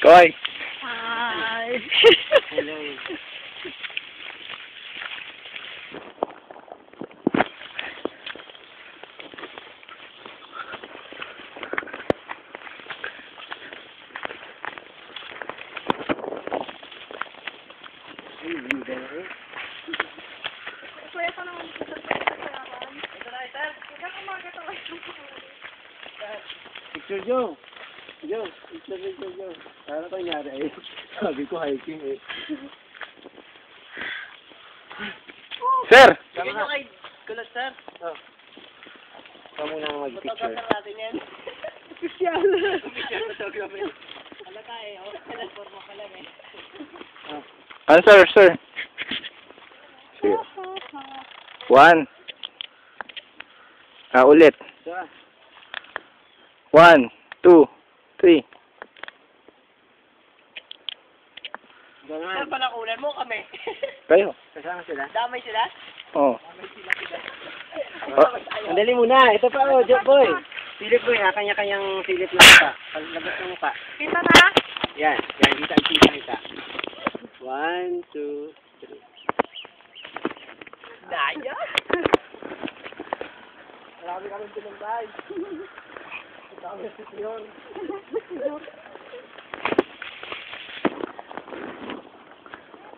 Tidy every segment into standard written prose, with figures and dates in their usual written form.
Kaway. Hi. Hello. Kuya ka naman sa pagkakasayawan. Ito na, sir. Ikaw kumagat ako. Picture Joe. Joe, picture Joe. Ano ko nangyari eh? Sabi ko hiking eh. Sir! Sige nyo kay Kulot, sir. Oh. Ikaw muna ang mag-picture. Photographer natin yan. Official. Picture photographer. Wala tayo. Forma ka lang eh. Oh. Ano, sir? Sige. 1. Ulit. Diba? 1, 2, 3. Sir, Ganun. palakulan mo kami. Kayo. Kasama sila? Damay sila? Oo. Ang dali muna. Ito pa oh, Joe boy. Silip boy ha. Kanya-kanyang silip ng mukha. Paglabas ng mukha. Kita na? Yan. Yan. Kita. 1, 2, 3. Daya. Marami kami pinuntahan. Ito kami sa Sion.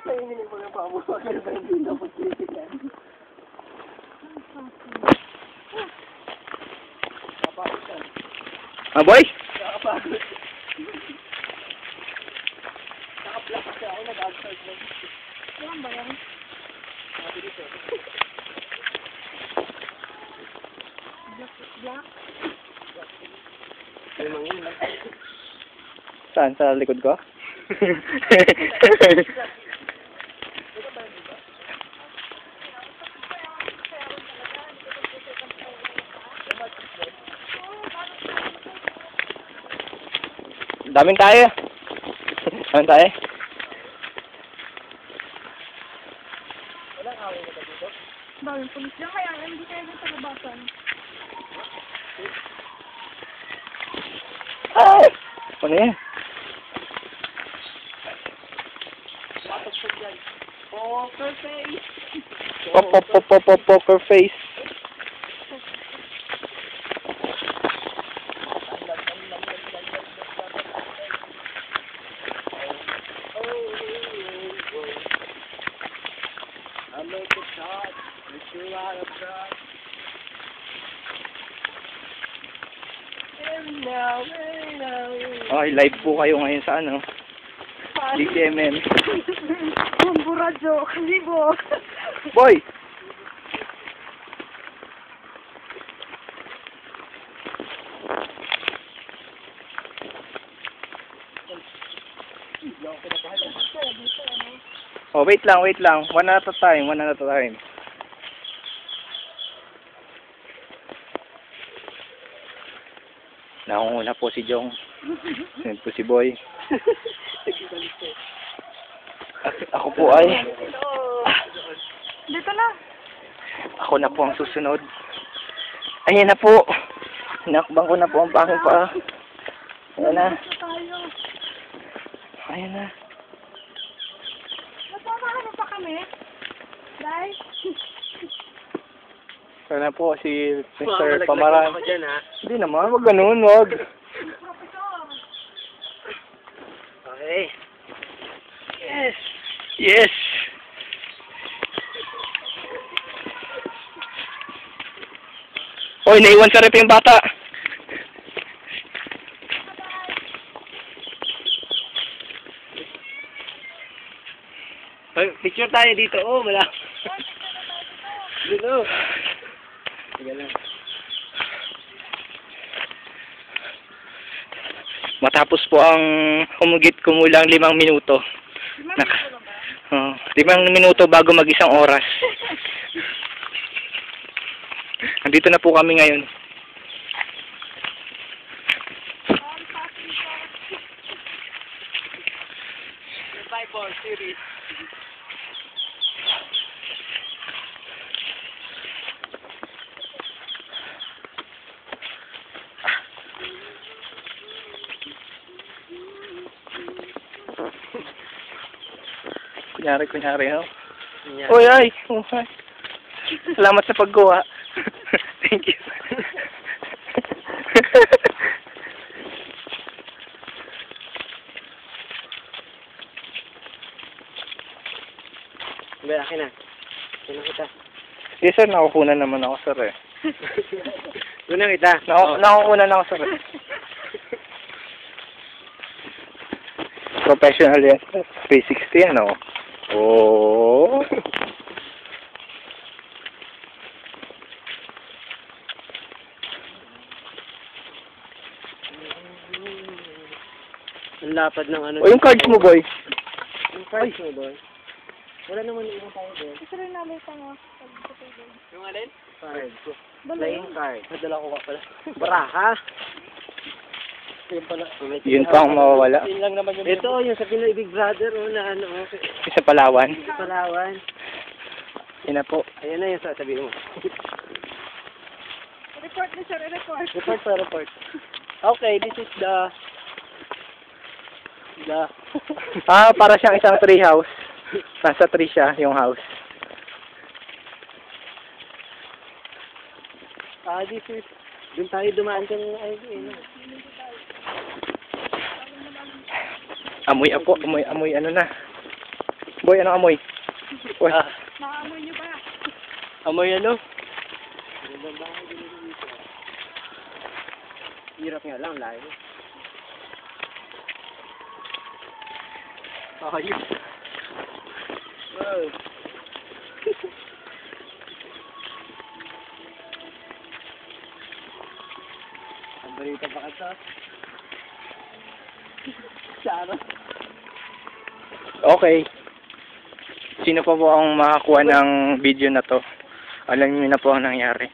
Nainginig mo ng pamuha. Kaya ba hindi na pagkitikan? Kapagod yan. Boy? Nakapagod. Nakaplak kasi ako. Nag-outside mo. Yan ba yan? Mabilis eh. Black? Limang yun. Saan? Sa likod ko? Daming tayo. Daming tayo. Walang away na ba dito? Daming pulis lang kaya hindi tayo sa labasan. Ay! Ano yan? Poker face. Poker face. I make a shot, make you out of shot. And now, Okay, live po kayo ngayon sa ano? DCMM. Buradyo. Kalibo. Boy! Oh, wait lang. One at a time. Nakunguna po si Jong. Yan po si Boy. Ako po ay... Dito na. Ako na po ang susunod. Ayan na po. Hinakbang ko na po ang panging pa. Ayan na. Tayo. Ayan na. Napapakano pa kami? Dahil? Ayan na po si Mr. Pamaran. Ako dyan ha. Hindi naman. Wag ganun. Wag. Okay. Yes. Yes. Oy, naiwan sa rep yung bata. Picture tayo dito. Oh, wala. Dito. Sige lang. Matapos po ang humigit kumulang 5 minuto. 5 minuto bago mag-1 oras. Nandito na po kami ngayon. Survivor series. Kunyari, no? Yan. Uy, ay! Oh, ay. Salamat sa paggawa. Thank you. Ba, akin na. Kunan kita. Yes, sir. Nakukunan naman ako, sir, eh. Kunan kita. Nakukunan ako, sir. Professional yan. 360, ano? Oh. Ang lapad ng ano. O, yung cards mo, boy. Yung cards mo, boy. Wala naman yung tayo doon. Gusto rin namin sa mga Yung alin? Card. Balo Playing card. Nadala ko ka pala. Baraha. Yun pala. Yun pa ang mawawala. Yun lang naman yung... Ito, yung sa Pinoy Big Brother, oh, na ano, okay. Sa Palawan. Sa Palawan. Yun na po. Ayan na yung sasabihin mo. Report na, sir. Report. Report pa, report. Okay, this is the... Para siyang isang tree house. Nasa tree siya, yung house. This is... Doon tayo dumaan ka ng Amoy ako, amoy ano na. Boy, ano amoy? Uy. Maamoy niyo ba? Amoy ano? Hirap nga lang, layo. Ayos. Wow. Ang balita pa ka sa? Sara. Okay. Sino pa po ang makakuha ng video na to? Alam niyo na po ang nangyari.